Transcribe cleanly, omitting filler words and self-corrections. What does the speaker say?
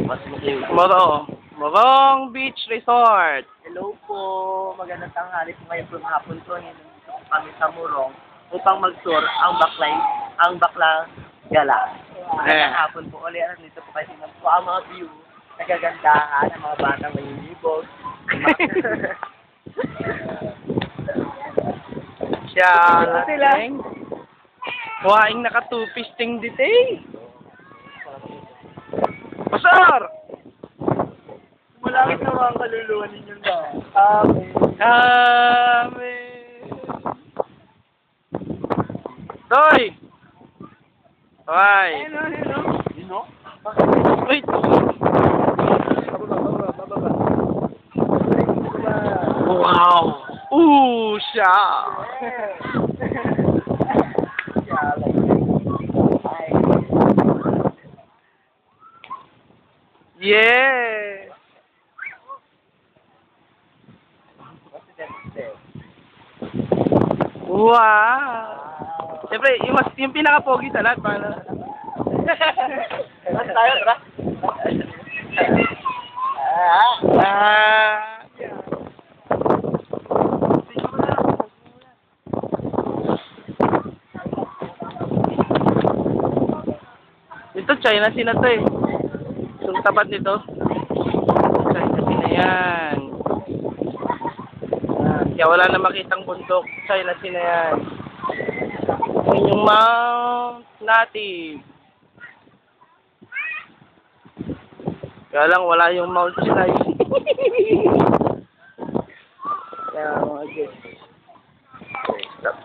Morong Beach Resort. Hello po, magandang tanghali po ngayon po hapon po. Nandito po kami sa Morong upang mag-tour ang Baklang Gala. Magandang hapon po ulit. Nandito po kayo tingnan po ang mga view. Nagagandahan ang mga batang manginibog. Siya Sila. Waing nakatupisting ditay. Pasar! Malangit naman ang kaluluwa ninyo ba? Amen. Toy! Toy! Hello. Sino? Wait! Wow! Siya! Yes! Wow! Siyempre, yung pinaka-pogi sa lahat, paano? Mas tayo, tara. Ito, China Sea na to eh. Yung tapat nito. China Sea na yan. Kaya wala na makitang bundok. China Sea na yan. Yun yung Mount Native. Kaya lang wala yung Mount Sinai. Kaya mga guys. Stop.